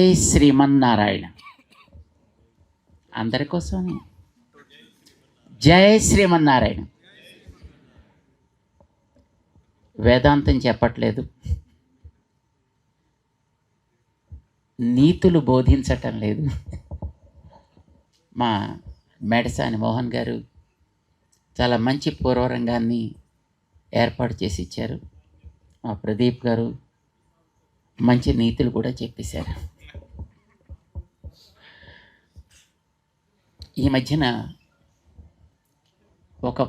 జై శ్రీమన్నారాయణ. అందరి కోసమే జై శ్రీమన్నారాయణ. వేదాంతం చెప్పట్లేదు, నీతులు బోధించటం లేదు. మా మెడసాని మోహన్ గారు చాలా మంచి పూర్వరంగాన్ని ఏర్పాటు చేసి ఇచ్చారు. మా ప్రదీప్ గారు మంచి నీతులు కూడా చెప్పేశారు. ఈ మధ్యన ఒక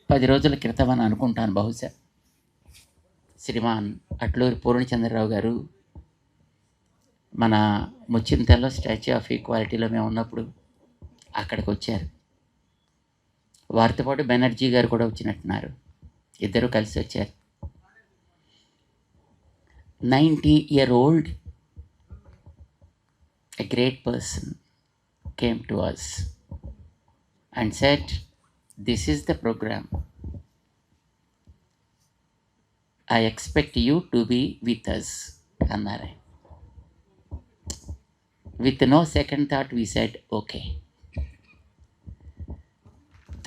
10 రోజుల క్రితం అని అనుకుంటాను, బహుశా శ్రీమాన్ అట్లూరి పూర్ణచంద్రరావు గారు మన ముచ్చింతల్లో స్టాచ్యూ ఆఫ్ ఈక్వాలిటీలో మేము ఉన్నప్పుడు అక్కడికి వచ్చారు. వారితో పాటు బెనర్జీ గారు కూడా వచ్చినట్టున్నారు. ఇద్దరు కలిసి వచ్చారు. 90-year-old, a great person came to us and said, "This is the program. I expect you to be with us." అన్నారు. With no second thought we said, okay.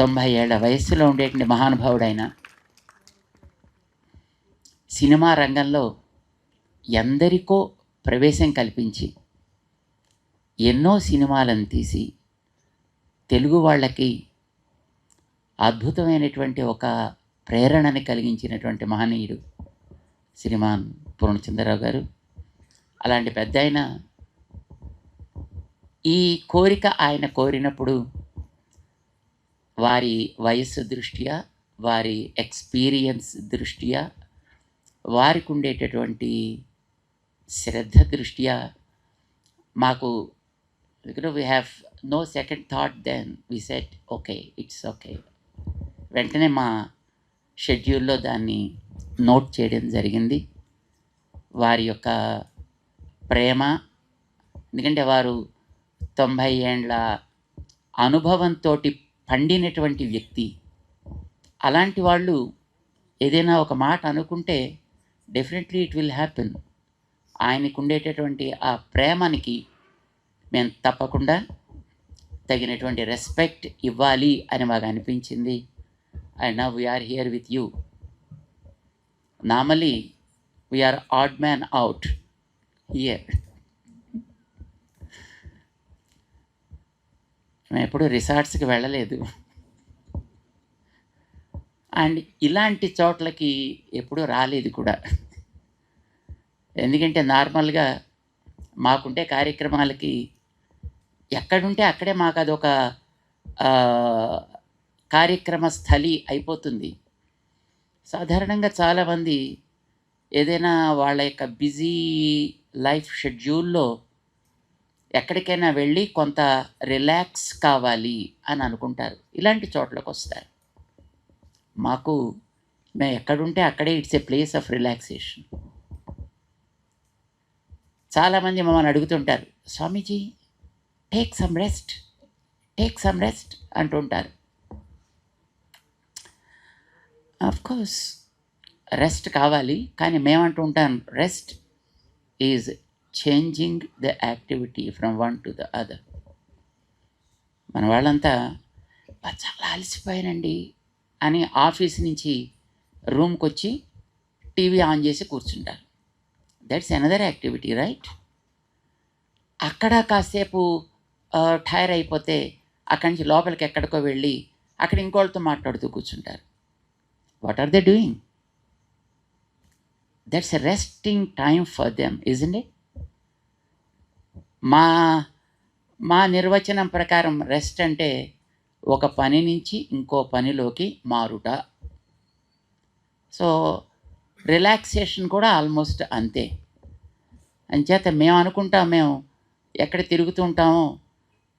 90 ఏళ్ల వయస్సులో ఉండేటువంటి మహానుభావుడైన సినిమా రంగంలో ఎందరికో ప్రవేశం కల్పించి ఎన్నో సినిమాలను తీసి తెలుగు వాళ్ళకి అద్భుతమైనటువంటి ఒక ప్రేరణని కలిగించినటువంటి మహనీయుడు శ్రీమాన్ పూర్ణచంద్రరావు గారు. అలాంటి పెద్ద ఆయన ఈ కోరిక ఆయన కోరినప్పుడు వారి వయస్సు దృష్ట్యా, వారి ఎక్స్పీరియన్స్ దృష్ట్యా, వారికి ఉండేటటువంటి శ్రద్ధ దృష్ట్యా మాకు we have no second thought. Then we set okay, it's okay. వెంటనే మా షెడ్యూల్లో దాన్ని నోట్ చేయడం జరిగింది. వారి యొక్క ప్రేమ, ఎందుకంటే వారు 90 ఏండ్ల అనుభవంతో పండినటువంటి వ్యక్తి. అలాంటి వాళ్ళు ఏదైనా ఒక మాట అనుకుంటే డెఫినెట్లీ ఇట్ విల్ హ్యాపెన్. ఆయనకు ఉండేటటువంటి ఆ ప్రేమనికి మేము తప్పకుండా తగినటువంటి రెస్పెక్ట్ ఇవ్వాలి అని మాకు అనిపించింది. And now we're here with you. Normally we're odd man out here. మేము ఎప్పుడు రిసార్ట్స్కి వెళ్ళలేదు అండ్ ఇలాంటి చోట్లకి ఎప్పుడూ రాలేదు కూడా. ఎందుకంటే నార్మల్గా మాకుంటే కార్యక్రమాలకి ఎక్కడుంటే అక్కడే మాకు అదొక కార్యక్రమ స్థలి అయిపోతుంది. సాధారణంగా చాలామంది ఏదైనా వాళ్ళ యొక్క బిజీ లైఫ్ షెడ్యూల్లో ఎక్కడికైనా వెళ్ళి కొంత రిలాక్స్ కావాలి అని అనుకుంటారు, ఇలాంటి చోట్లకు వస్తారు. మాకు మేము ఎక్కడుంటే అక్కడే it's a place of relaxation. చాలామంది మమ్మల్ని అడుగుతుంటారు, స్వామీజీ టేక్ సమ్ రెస్ట్ అంటుంటారు. ఆఫ్కోర్స్ రెస్ట్ కావాలి, కానీ మేమంటూ ఉంటాం rest is changing the activity from one to the other. మన వాళ్ళంతా చాలా అలసిపోయానండి అని ఆఫీస్ నుంచి రూమ్కి వచ్చి టీవీ ఆన్ చేసి కూర్చుంటారు. That's another activity, right? అక్కడ కాసేపు టైర్ అయిపోతే అక్కడి నుంచి లోపలికి ఎక్కడికో వెళ్ళి అక్కడ ఇంకోళ్ళతో మాట్లాడుతూ కూర్చుంటారు. What are they doing? That's a resting time for them, isn't it? మా నిర్వచనం ప్రకారం రెస్ట్ అంటే ఒక పని నుంచి ఇంకో పనిలోకి మారుట. సో రిలాక్సేషన్ కూడా ఆల్మోస్ట్ అంతే. అంచేత మేము అనుకుంటాం, మేము ఎక్కడ తిరుగుతూ ఉంటామో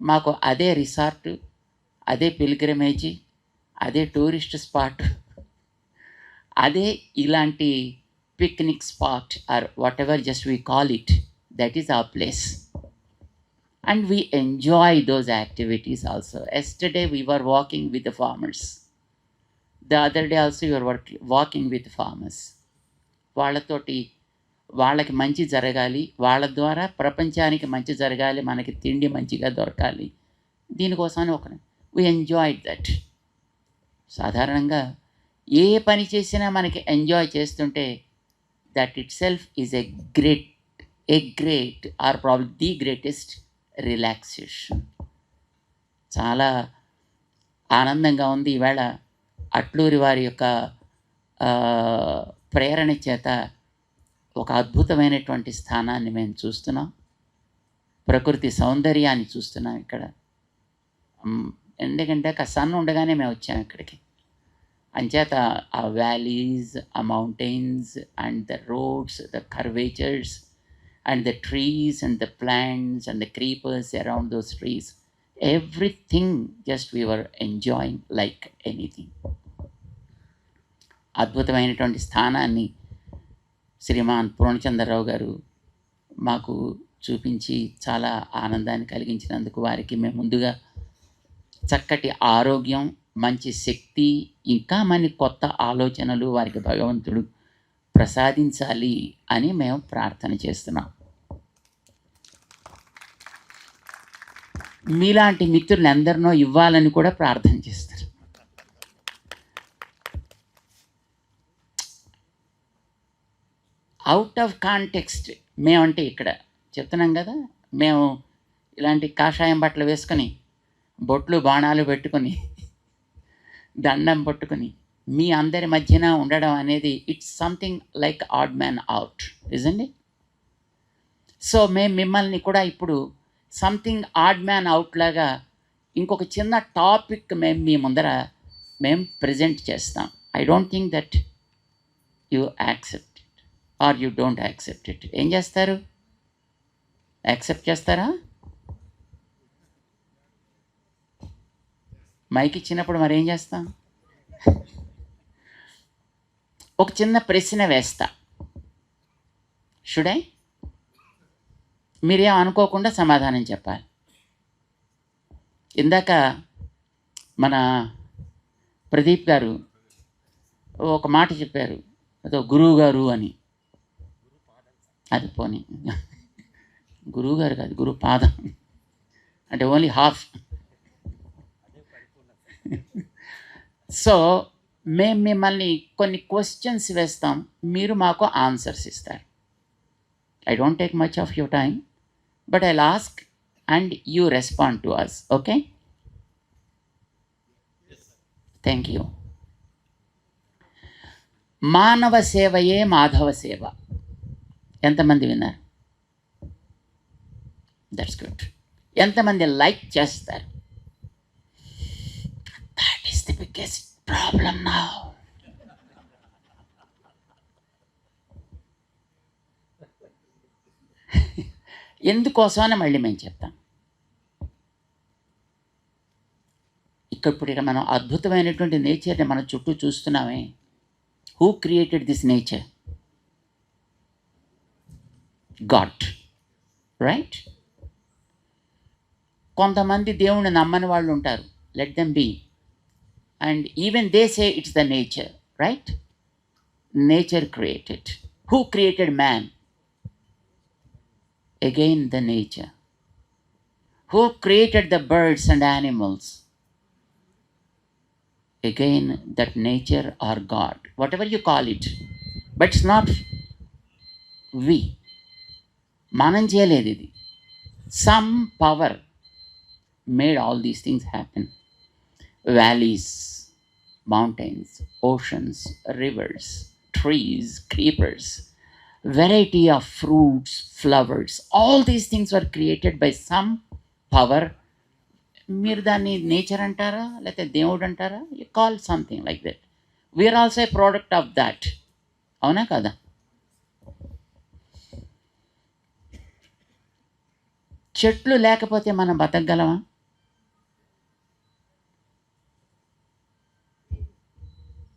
మాకు అదే రిసార్ట్, అదే పిల్గ్రిమేజీ, అదే టూరిస్ట్ స్పాట్, అదే ఇలాంటి picnic spot or whatever just we call it, that is our place. And we enjoy those activities also. Yesterday we were walking with the farmers. The other day also we were walking with farmers. వాళ్ళతోటి వాళ్ళకి మంచి జరగాలి, వాళ్ళ ద్వారా ప్రపంచానికి మంచి జరగాలి, మనకి తిండి మంచిగా దొరకాలి. దీనికోసమని వి ఎంజాయ్డ్ దట్. సాధారణంగా ఏ పని చేసినా మనకి ఎంజాయ్ చేస్తుంటే that itself is a great or problem the greatest relaxation. చాలా ఆనందంగా ఉంది. ఈవేళ అట్లూరి వారి యొక్క ప్రేరణ చేత ఒక అద్భుతమైనటువంటి స్థానాన్ని మేము చూస్తున్నాం. ప్రకృతి సౌందర్యాన్ని చూస్తున్నాం ఇక్కడ. ఎందుకంటే సన్ ఉండగానే మేము వచ్చాము ఇక్కడికి. అంచేత ఆ వ్యాలీస్, ఆ mountains and the roads, the curvatures and the trees and the plants and the creepers around those trees, everything just we were enjoying like anything. అద్భుతమైనటువంటి స్థానాన్ని శ్రీమాన్ పూర్ణచంద్రరావు గారు మాకు చూపించి చాలా ఆనందాన్ని కలిగించినందుకు వారికి మేము ముందుగా చక్కటి ఆరోగ్యం, మంచి శక్తి, ఇంకా మన కొత్త ఆలోచనలు వారికి భగవంతుడు ప్రసాదించాలి అని మేము ప్రార్థన చేస్తున్నాం. మీలాంటి మిత్రులు ఎందరినో ఇవ్వాలని కూడా ప్రార్థన చేస్తారు. అవుట్ ఆఫ్ కాంటెక్స్ట్ మేమంటే ఇక్కడ చెప్తున్నాం కదా, మేము ఇలాంటి కాషాయం బట్టలు వేసుకొని బొట్లు బాణాలు పెట్టుకొని దండం పట్టుకొని మీ అందరి మధ్యన ఉండడం అనేది it's something like odd man out, ఇజండి? సో మేము మిమ్మల్ని కూడా ఇప్పుడు సంథింగ్ ఆడ్ మ్యాన్ అవుట్ లాగా ఇంకొక చిన్న టాపిక్ మేము మీ ముందర మేము ప్రజెంట్ చేస్తాం. I don't think that you accept it or you don't accept it. ఏం చేస్తారు? యాక్సెప్ట్ చేస్తారా? మైక్ ఇచ్చినప్పుడు మరి ఏం చేస్తాం? ఒక చిన్న ప్రశ్న వేస్తా, షుడ్ ఐ? మీరేం అనుకోకుండా సమాధానం చెప్పాలి. ఇందాక మన ప్రదీప్ గారు ఒక మాట చెప్పారు, అదో గురువు గారు అని. అది పోనీ, గురువు గారు కాదు, గురు పాదం అంటే ఓన్లీ హాఫ్. సో మేము మిమ్మల్ని కొన్ని క్వశ్చన్స్ వేస్తాం, మీరు మాకు ఆన్సర్స్ ఇస్తారు. I don't take much of your time, but I ask and you respond to us. Okay? Thank you. మానవ సేవయే మాధవ సేవ. ఎంతమంది విన్నారు? That's good. ఎంతమంది లైక్ చేస్తారు? That is the biggest problem now. ఎందుకోసమని మళ్ళీ మేము చెప్తాం. ఇక్కడ మనం అద్భుతమైనటువంటి నేచర్ని మన చుట్టూ చూస్తున్నామే. Who created this nature? God, right? కొంతమంది దేవుణ్ణి నమ్మని వాళ్ళు ఉంటారు. Let them be. And even they say it's the nature, right? Nature created. Who created man? Again the nature. Who created the birds and animals? Again that nature or God, whatever you call it, but it's not we. మనం చేయలేదు ఇది. Some power made all these things happen. Valleys, mountains, oceans, rivers, trees, creepers, variety of fruits, flowers, all these things were created by some power. మీరు దాన్ని nature అంటారా లేకపోతే దేవుడు అంటారా? You call something like that. We're also a product of that. అవునా కదా? చెట్లు లేకపోతే మనం బతకగలమా?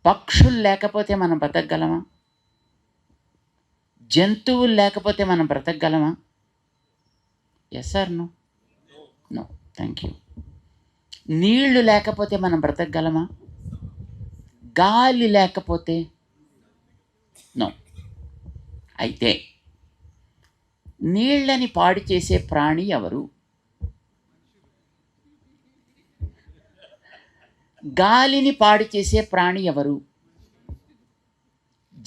పక్షులు లేకపోతే మనం బతకగలమా? జంతువులు లేకపోతే మనం బ్రతకగలమా? Yes or no? No. Thank you. నీళ్లు లేకపోతే మనం బ్రతకగలమా? గాలి లేకపోతే? నో. అయితే నీళ్ళని పాడు చేసే ప్రాణి ఎవరు? గాలిని పాడు చేసే ప్రాణి ఎవరు?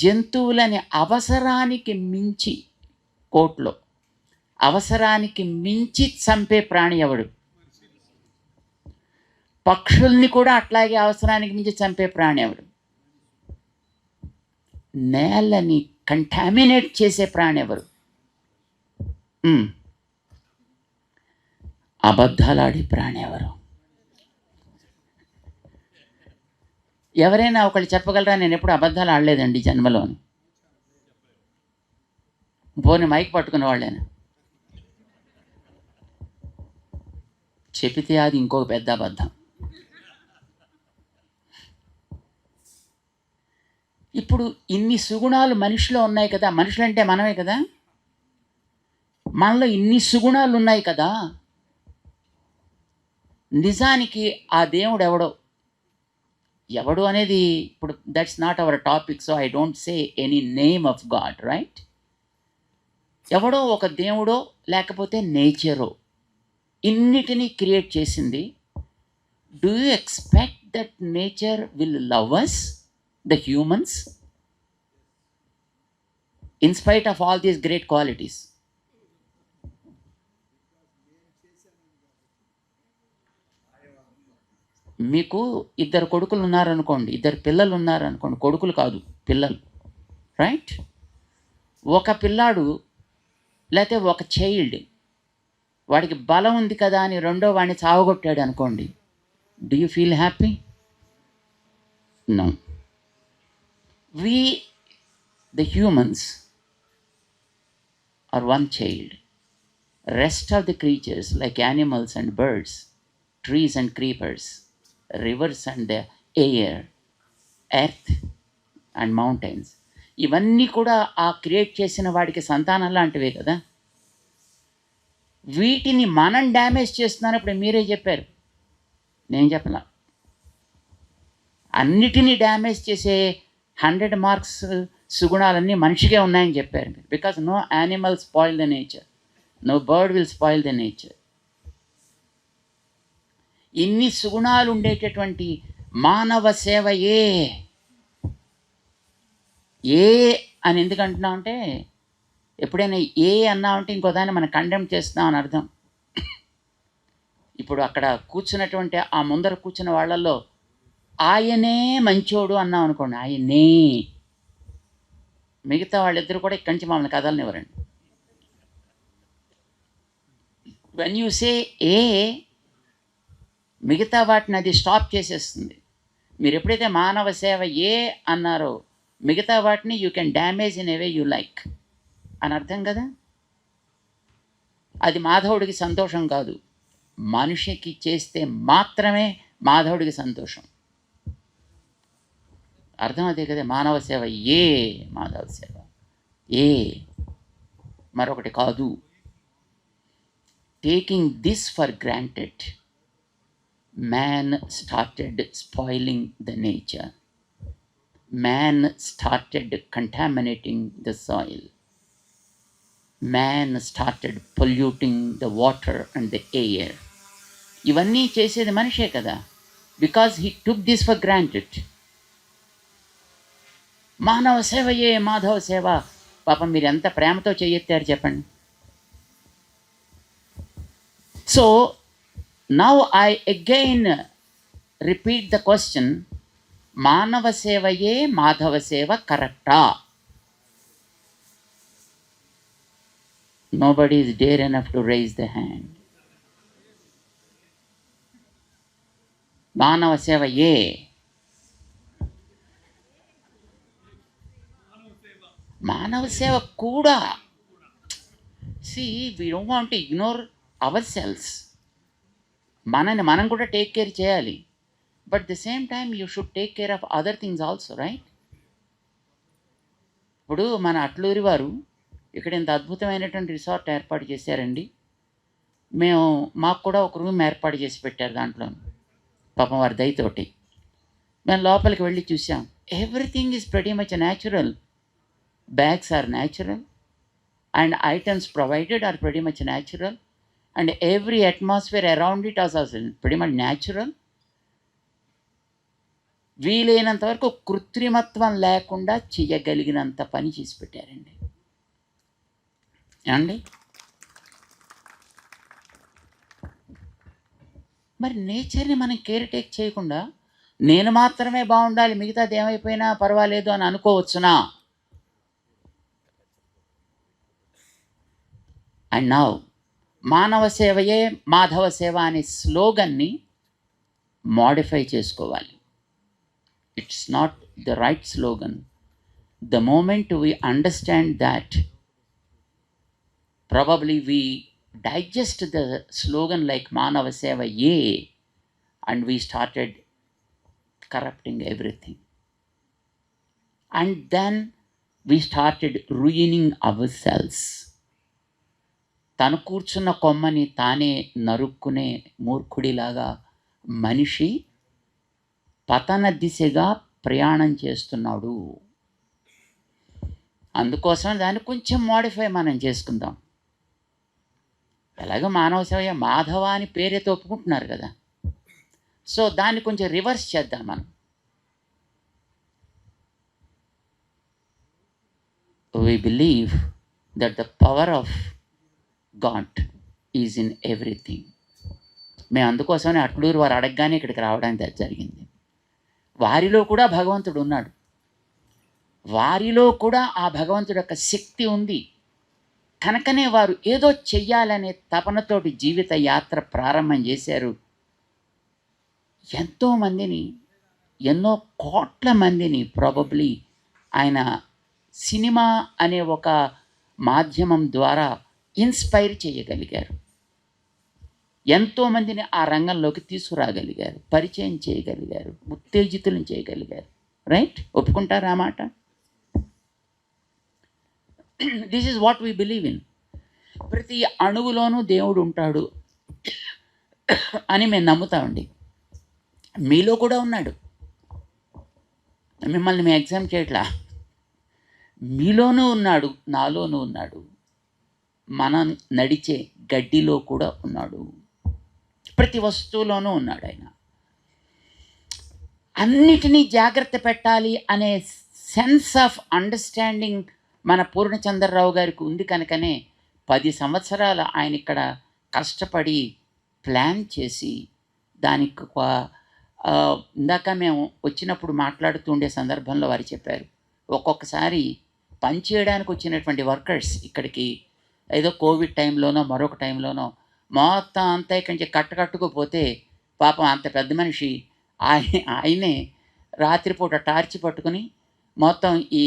జంతువులని అవసరానికి మించి, కోర్టులో అవసరానికి మించి చంపే ప్రాణి ఎవడు? పక్షుల్ని కూడా అట్లాగే అవసరానికి మించి చంపే ప్రాణి ఎవడు? నేలని కంటామినేట్ చేసే ప్రాణి ఎవరు? అబద్ధాలాడే ప్రాణి ఎవరు? ఎవరైనా ఒకళ్ళు చెప్పగలరా నేను ఎప్పుడు అబద్ధాలు ఆడలేదండి జన్మలోని? పోని మైక్ పట్టుకున్న వాళ్ళేనా? చెబితే అది ఇంకొక పెద్ద అబద్ధం. ఇప్పుడు ఇన్ని సుగుణాలు మనిషిలో ఉన్నాయి కదా, మనుషులంటే మనమే కదా, మనలో ఇన్ని సుగుణాలు ఉన్నాయి కదా, నిజానికి ఆ దేవుడు ఎవడు అనేది ఇప్పుడు that's not our topic, so I don't say any name of God, right? ఎవడో ఒక దేవుడో లేకపోతే నేచరో ఇన్నిటినీ క్రియేట్ చేసింది. Do you expect that nature will love us, the humans, in spite of all these great qualities? మీకు ఇద్దరు కొడుకులు ఉన్నారనుకోండి, ఇద్దరు పిల్లలు ఉన్నారనుకోండి, కొడుకులు కాదు పిల్లలు, రైట్? ఒక పిల్లాడు లేకపోతే ఒక చైల్డ్, వాడికి బలం ఉంది కదా అని రెండో వాడిని చావగొట్టాడు అనుకోండి, do you feel happy? No. We, the humans, are one child. Rest of the creatures like animals and birds, trees and creepers, rivers and the air, earth and mountains, ఇవన్నీ కూడా ఆ క్రియేట్ చేసిన వాడికి సంతానం లాంటివే కదా. వీటిని మనం డ్యామేజ్ చేస్తున్నాను. ఇప్పుడు మీరే చెప్పారు, నేను చెప్పలా. అన్నిటినీ డ్యామేజ్ చేసే 100 మార్క్స్ సుగుణాలన్నీ మనిషికే ఉన్నాయని చెప్పారు మీరు. Because no animal spoil the nature, no bird will spoil the nature. ఇన్ని సుగుణాలు ఉండేటటువంటి మానవ సేవ ఏ అని ఎందుకు అంటున్నాం అంటే, ఎప్పుడైనా ఏ అన్నామంటే ఇంకో దాన్ని మనం కండెమ్ చేస్తున్నాం అని అర్థం. ఇప్పుడు అక్కడ కూర్చున్నటువంటి ఆ ముందర కూర్చున్న వాళ్ళల్లో ఆయనే మంచోడు అన్నాం అనుకోండి, ఆయనే, మిగతా వాళ్ళిద్దరు కూడా ఇక్కడి నుంచి మమ్మల్ని కదలనివ్వరండి. వెన్ యూ సే ఏ, మిగతా వాటిని అది స్టాప్ చేసేస్తుంది. మీరు ఎప్పుడైతే మానవ సేవ ఏ అన్నారో, మిగతా వాటిని you can damage in a way you like అని అర్థం కదా. అది మాధవుడికి సంతోషం కాదు, మనిషికి చేస్తే మాత్రమే మాధవుడికి సంతోషం. అర్థం అదే కదా. మానవ సేవ ఏ, మాధవ సేవ ఏ, మరొకటి కాదు. Taking this for granted, man started spoiling the nature. Man started contaminating the soil. Man started polluting the water and the air. ఇవన్నీ చేసేది మనిషే కదా, because he took this for granted. మానవ సేవయే మాధవ సేవ. పాపం మీరు ఎంత ప్రేమతో చేయెత్తారు చెప్పండి. So now I again repeat the question, మానవ సేవయే మాధవ సేవ కరెక్టా? Nobody is dare enough to raise the hand. మానవ సేవ ఏ? మానవ సేవ కూడా. See, we don't want to ignore ourselves. మనని మనం కూడా టేక్ కేర్ చేయాలి. But at the same time you should take care of other things also, right? ఇప్పుడు మన అట్లూరి వారు ఇక్కడ ఇంత అద్భుతమైనటువంటి రిసార్ట్ ఏర్పాటు చేశారండి. మాకు కూడా ఒక రూమ్ ఏర్పాటు చేసి పెట్టారు దాంట్లో, పాపం వారి దయతోటి. మేము లోపలికి వెళ్ళి చూసాం. Everything is pretty much natural. Bags are natural, and items provided are pretty much natural, and every atmosphere around it is also pretty much natural. వీలైనంత వరకు కృత్రిమత్వం లేకుండా చేయగలిగినంత పని చేసి పెట్టారండి. ఏమండి, మరి నేచర్ని మనం కేర్ టేక్ చేయకుండా నేను మాత్రమే బాగుండాలి, మిగతాది ఏమైపోయినా పర్వాలేదు అని అనుకోవచ్చునా? అండ్ నౌ మానవ సేవయే మాధవ సేవ అనే స్లోగన్ని మోడిఫై చేసుకోవాలి. It's not the right slogan. The moment we understand that, probably we digest the slogan like Manava Seva Ye, and we started corrupting everything. And then we started ruining ourselves. తను కూర్చున్న కొమ్మని తానే నరుక్కునే మూర్ఖుడిలాగా మనిషి పతన దిశగా ప్రయాణం చేస్తున్నాడు. అందుకోసం దాన్ని కొంచెం మోడిఫై మనం చేసుకుందాం. ఎలాగో మానవ సేవ మాధవ అని పేరైతే ఒప్పుకుంటున్నారు కదా, సో దాన్ని కొంచెం రివర్స్ చేద్దాం మనం. We believe that the power of God is in everything. మేము అందుకోసమని అట్లూరు వారు అడగగానే ఇక్కడికి రావడానికి జరిగింది. వారిలో కూడా భగవంతుడు ఉన్నాడు, వారిలో కూడా ఆ భగవంతుడి యొక్క శక్తి ఉంది కనుకనే వారు ఏదో చెయ్యాలనే తపనతోటి జీవిత యాత్ర ప్రారంభం చేశారు. ఎంతోమందిని, ఎన్నో కోట్ల మందిని ప్రాబబ్లీ ఆయన సినిమా అనే ఒక మాధ్యమం ద్వారా ఇన్స్పైర్ చేయగలిగారు. ఎంతోమందిని ఆ రంగంలోకి తీసుకురాగలిగారు, పరిచయం చేయగలిగారు, ఉత్తేజితులను చేయగలిగారు. రైట్? ఒప్పుకుంటారా మాట? This is what we believe in. ప్రతి అణువులోనూ దేవుడు ఉంటాడు అని మేము నమ్ముతామండి. మీలో కూడా ఉన్నాడు, మిమ్మల్ని మేము ఎగ్జామ్ చేయట్లా. మీలోనూ ఉన్నాడు, నాలోనూ ఉన్నాడు, మనం నడిచే గడ్డిలో కూడా ఉన్నాడు, ప్రతి వస్తువులోనూ ఉన్నాడు ఆయన. అన్నిటినీ జాగ్రత్త పెట్టాలి అనే సెన్స్ ఆఫ్ అండర్స్టాండింగ్ మన పూర్ణచంద్రరావు గారికి ఉంది కనుకనే 10 సంవత్సరాలు ఆయన ఇక్కడ కష్టపడి ప్లాన్ చేసి దానికి ఇందాక మేము వచ్చినప్పుడు మాట్లాడుతూ ఉండే సందర్భంలో వారు చెప్పారు, ఒక్కొక్కసారి పనిచేయడానికి వచ్చినటువంటి వర్కర్స్ ఇక్కడికి ఏదో కోవిడ్ టైంలోనో మరొక టైంలోనో మొత్తం అంతా ఇక్కడి నుంచి కట్టుకుపోతే పాపం అంత పెద్ద మనిషి ఆయనే రాత్రిపూట టార్చ్ పట్టుకుని మొత్తం ఈ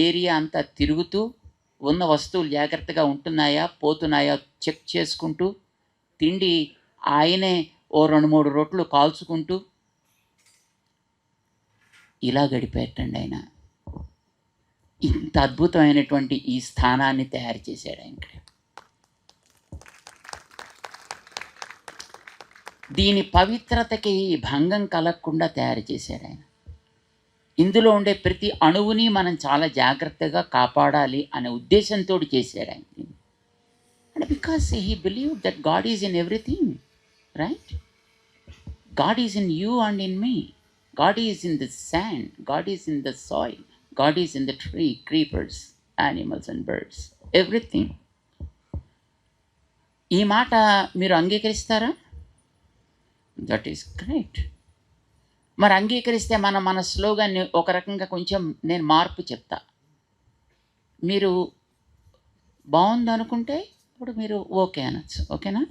ఏరియా అంతా తిరుగుతూ ఉన్న వస్తువులు జాగ్రత్తగా ఉంటున్నాయా పోతున్నాయా చెక్ చేసుకుంటూ, తిండి ఆయనే ఓ 2-3 రొట్లు కాల్చుకుంటూ ఇలా గడిపేటండి ఆయన. ఇంత అద్భుతమైనటువంటి ఈ స్థానాన్ని తయారు చేశాడు ఆయన. దీని పవిత్రతకి భంగం కలగకుండా తయారు చేశాడు ఆయన. ఇందులో ఉండే ప్రతి అణువుని మనం చాలా జాగ్రత్తగా కాపాడాలి అనే ఉద్దేశంతో చేశాడు ఆయన. And because he believe that God is in everything, right? God is in you and in me. God is in the sand, God is in the soil, God is in the tree, creepers, animals and birds, everything. ఈ మాట మీరు అంగీకరిస్తారా? That is great. మరి అంగీకరిస్తే మన స్లోగాన్ని ఒక రకంగా కొంచెం నేను మార్పు చెప్తా. మీరు బాగుందనుకుంటే ఇప్పుడు మీరు ఓకే అనొచ్చు. ఓకేనా?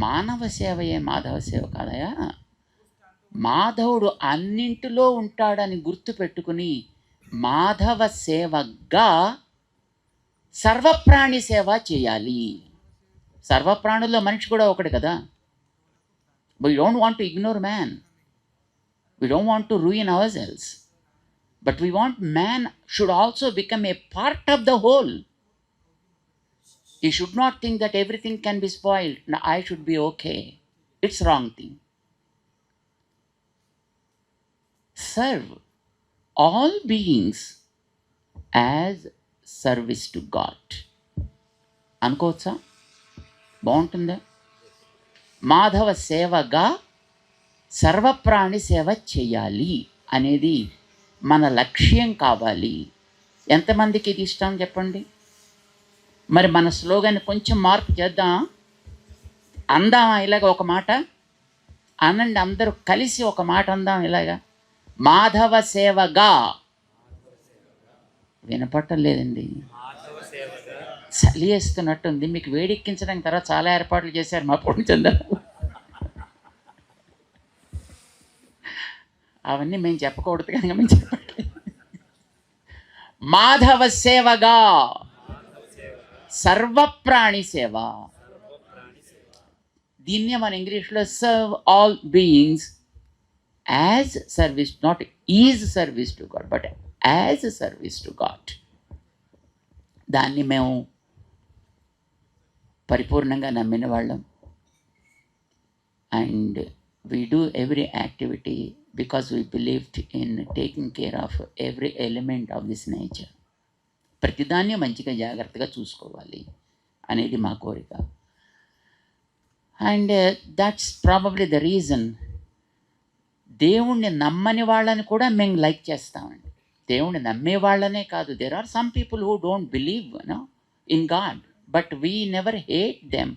మానవ సేవయే మాధవ సేవ కాదయా. మాధవుడు అన్నింటిలో ఉంటాడని గుర్తుపెట్టుకుని మాధవ సేవగా సర్వప్రాణి సేవ చేయాలి. సర్వప్రాణుల్లో మనిషి కూడా ఒకటి కదా. We don't want to ignore man. We don't want to ruin ourselves. But we want man should also become a part of the whole. He should not think that everything can be spoiled. Now I should be okay. It's wrong thing. Serve all beings as service to God అనుకోవచ్చా? బాగుంటుందా? మాధవ సేవగా సర్వప్రాణి సేవ చేయాలి అనేది మన లక్ష్యం కావాలి. ఎంతమందికి ఇది ఇష్టం చెప్పండి? మరి మన స్లోగన్ కొంచెం మార్పు చేద్దాం, అందామా? ఇలాగ ఒక మాట అనండి, అందరూ కలిసి ఒక మాట అందాం ఇలాగా, మాధవ సేవగా. వినపట్టలేదండి, చలి వేస్తున్నట్టుంది. మీకు వేడెక్కించడానికి తర్వాత చాలా ఏర్పాట్లు చేశారు మా పూర్ణచంద్ర. అవన్నీ మేము చెప్పకూడదు కనుక మేము చెప్పండి. మాధవ సేవగా సర్వప్రాణి సేవ. దీన్నే మన ఇంగ్లీష్లో serve all beings as service, not is service to God but as service to God. దాన్ని మేము పరిపూర్ణంగా నమ్మిన వాళ్ళం. And we do every activity because we believed in taking care of every element of this nature. ప్రతిదాన్ని మంచిగా జాగ్రత్తగా చూసుకోవాలి అనేది మా కోరిక. And that's probably the reason దేవుణ్ణి నమ్మని వాళ్ళని కూడా మేము లైక్ చేస్తామండి. దేవుణ్ణి నమ్మే వాళ్ళనే కాదు, there are some people who don't believe in God, but we never hate them.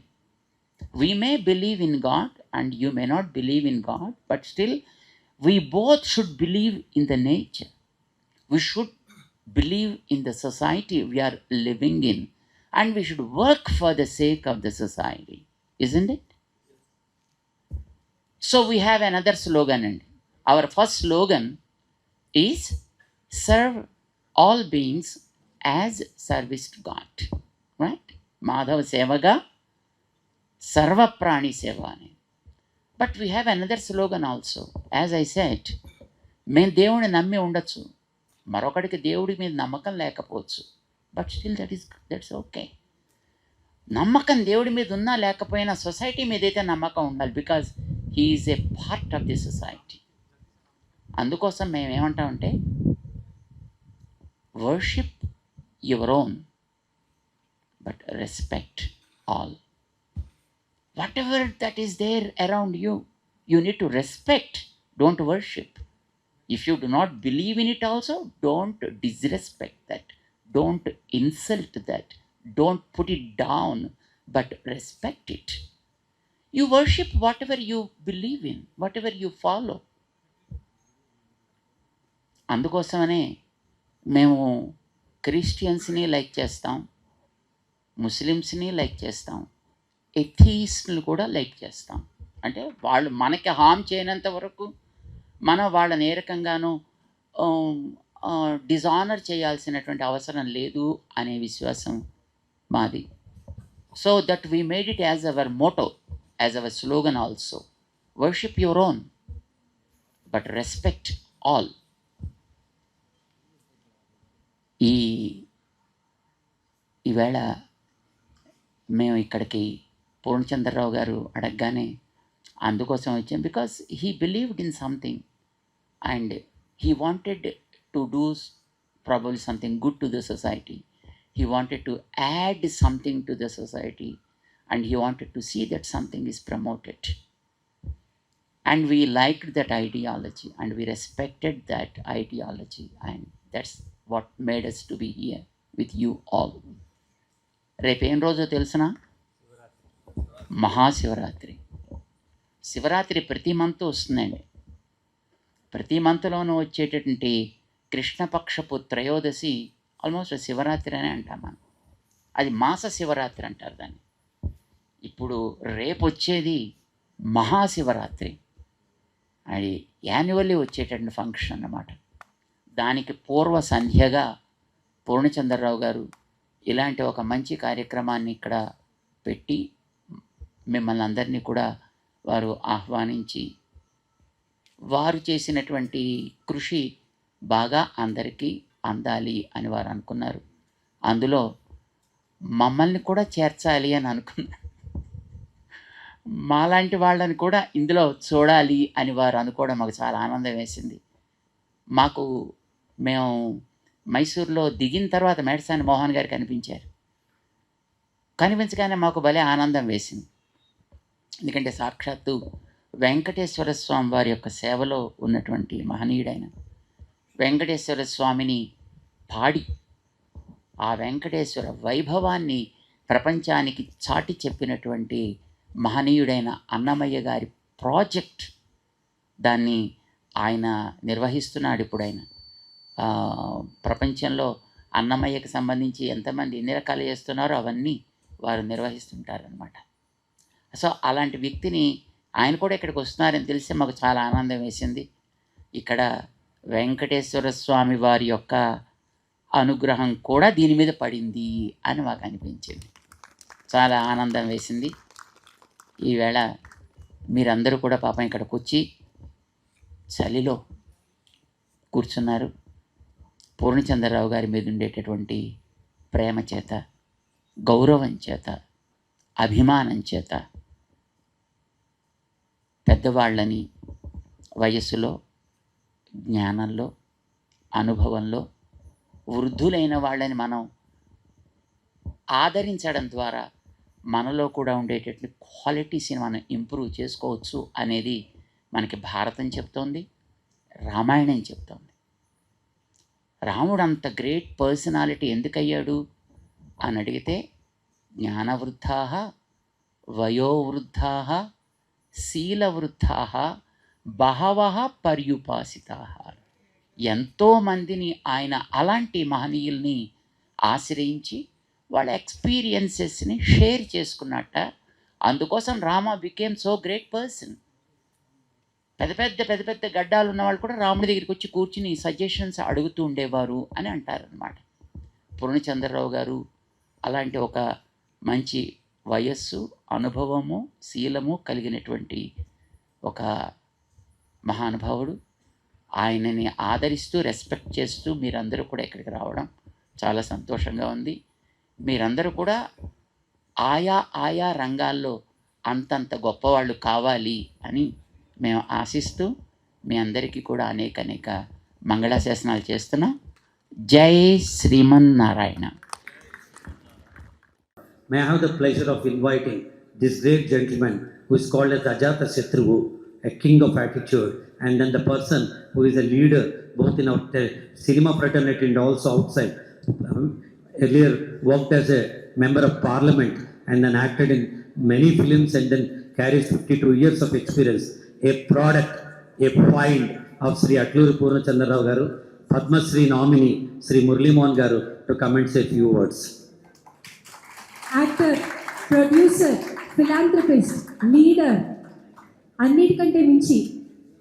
We may believe in God and you may not believe in God, but still we both should believe in the nature. We should believe in the society we are living in, and we should work for the sake of the society, isn't it? So we have another slogan, and our first slogan is serve all beings as service to God, right? Madhava sevaga sarva prani seva. But we have another slogan also. As I said, మేము దేవుని నమ్మి ఉండొచ్చు, మరొకడికి దేవుడి మీద నమ్మకం లేకపోవచ్చు, but still that's okay. నమ్మకం దేవుడి మీద ఉన్నా లేకపోయినా సొసైటీ మీద అయితే నమ్మకం ఉండాలి, because he is a part of the society. అందుకోసం మేము ఏమంటామంటే worship your own but respect all. Whatever that is there around you, you need to respect, don't worship. If you do not believe in it also, don't disrespect that, don't insult that, don't put it down, but respect it. You worship whatever you believe in, whatever you follow. అందుకోసమనే మేము క్రిస్టియన్స్ని like చేస్తాం, ముస్లిమ్స్ని like చేస్తాం, ఎథీస్ట్ని కూడా like చేస్తాం. అంటే వాళ్ళు మనకి హామ్ చేయనంత వరకు మనం వాళ్ళని ఏ రకంగానూ డిజానర్ చేయాల్సినటువంటి అవసరం లేదు అనే విశ్వాసం మాది. So that we made it as our motto, as our slogan also. Worship your own but respect all. ఈవేళ మేము ఇక్కడికి పూర్ణచంద్రరావు గారు అడగగానే అందుకోసం వచ్చాం, because he believed in something and he wanted to do probably something good to the society. He wanted to add something to the society, and he wanted to see that something is promoted. And we liked that ideology, and we respected that ideology, and that's what made us to be here with you all. రేపు ఏం రోజో తెలుసునా? మహాశివరాత్రి. శివరాత్రి ప్రతి month వస్తుందండి. ప్రతి మంత్లోనూ వచ్చేటటువంటి కృష్ణపక్షపు త్రయోదశి almost Shivaratri అనే అంటాం మనం. అది మాస శివరాత్రి అంటారు దాన్ని. ఇప్పుడు రేపు వచ్చేది మహాశివరాత్రి, అది యాన్యువల్లీ వచ్చేటటువంటి ఫంక్షన్ అన్నమాట. దానికి పూర్వ సంధ్యగా పూర్ణచంద్రరావు గారు ఇలాంటి ఒక మంచి కార్యక్రమాన్ని ఇక్కడ పెట్టి మిమ్మల్ని అందరినీ కూడా వారు ఆహ్వానించి, వారు చేసినటువంటి కృషి బాగా అందరికీ అందాలి అని వారు అనుకున్నారు. అందులో మమ్మల్ని కూడా చేర్చాలి అని అనుకున్నారు. మాలాంటి వాళ్ళని కూడా ఇందులో చూడాలి అని వారు అనుకోవడం మాకు చాలా ఆనందం వేసింది. మేము మైసూర్లో దిగిన తర్వాత మేడసాని మోహన్ గారు కనిపించారు. కనిపించగానే మాకు భలే ఆనందం వేసింది. ఎందుకంటే సాక్షాత్తు వెంకటేశ్వర స్వామి వారి యొక్క సేవలో ఉన్నటువంటి మహనీయుడైన వెంకటేశ్వర స్వామిని పాడి ఆ వెంకటేశ్వర వైభవాన్ని ప్రపంచానికి చాటి చెప్పినటువంటి మహనీయుడైన అన్నమయ్య గారి ప్రాజెక్ట్, దాన్ని ఆయన నిర్వహిస్తున్నాడు. ఇప్పుడు ఆయన ప్రపంచంలో అన్నమయ్యకి సంబంధించి ఎంతమంది ఎన్ని రకాలు చేస్తున్నారో అవన్నీ వారు నిర్వహిస్తుంటారనమాట. సో అలాంటి వ్యక్తిని ఆయన కూడా ఇక్కడికి వస్తున్నారని తెలిసి మాకు చాలా ఆనందం వేసింది. ఇక్కడ వెంకటేశ్వర స్వామి వారి యొక్క అనుగ్రహం కూడా దీని మీద పడింది అని మాకు అనిపించింది. చాలా ఆనందం వేసింది. ఈవేళ మీరందరూ కూడా పాపం ఇక్కడికి వచ్చి చలిలో కూర్చున్నారు. పూర్ణచంద్రరావు గారి మీద ఉండేటటువంటి ప్రేమ చేత, గౌరవం చేత, అభిమానం చేత పెద్దవాళ్ళని వయస్సులో, జ్ఞానంలో, అనుభవంలో వృద్ధులైన వాళ్ళని మనం ఆదరించడం ద్వారా మనలో కూడా ఉండేటటువంటి క్వాలిటీస్ని మనం ఇంప్రూవ్ చేసుకోవచ్చు అనేది మనకి భారతం చెప్తోంది, రామాయణం చెప్తోంది. రాముడు అంత గ్రేట్ పర్సనాలిటీ ఎందుకయ్యాడు అని అడిగితే జ్ఞానవృద్ధా, వయోవృద్ధా, శీలవృద్ధా, బహవః పర్యుపాసితా. ఎంతోమందిని ఆయన అలాంటి మహనీయుల్ని ఆశ్రయించి వాళ్ళ ఎక్స్పీరియన్సెస్ని షేర్ చేసుకున్నట్ట. అందుకోసం Rama became so great person. పెద్ద పెద్ద గడ్డాలు ఉన్నవాళ్ళు కూడా రాముడి దగ్గరికి వచ్చి కూర్చుని సజెషన్స్ అడుగుతూ ఉండేవారు అని అంటారనమాట. పూర్ణచంద్రరావు గారు అలాంటి ఒక మంచి వయస్సు, అనుభవము, శీలము కలిగినటువంటి ఒక మహానుభావుడు. ఆయనని ఆదరిస్తూ, రెస్పెక్ట్ చేస్తూ మీరందరూ కూడా ఇక్కడికి రావడం చాలా సంతోషంగా ఉంది. మీరందరూ కూడా ఆయా రంగాల్లో అంతంత గొప్పవాళ్ళు కావాలి అని మేము ఆశిస్తూ మీ అందరికీ కూడా అనేక మంగళాశాసనాలు చేస్తున్నాం. జై Srimannarayana. May I have the pleasure of inviting this great gentleman who is called as Ajata Shatruvu, a king of attitude, and then the person who is a leader both in our cinema fraternity and also outside. Earlier worked as a member of parliament and then acted in many films and then carries 52 years of experience. A product, a find of Sri Atluri Purnachandrarao Garu, Padma Shri nominee Sri Murli Mohan Garu to come and say a few words. Actor, producer, philanthropist, leader, అన్నిటికంటే మించి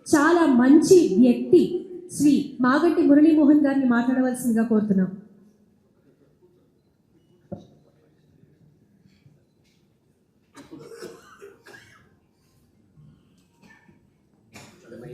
చాలా మంచి వ్యక్తి శ్రీ మాగంటి మురళీమోహన్ గారిని మాట్లాడవలసిందిగా కోరుతున్నాం.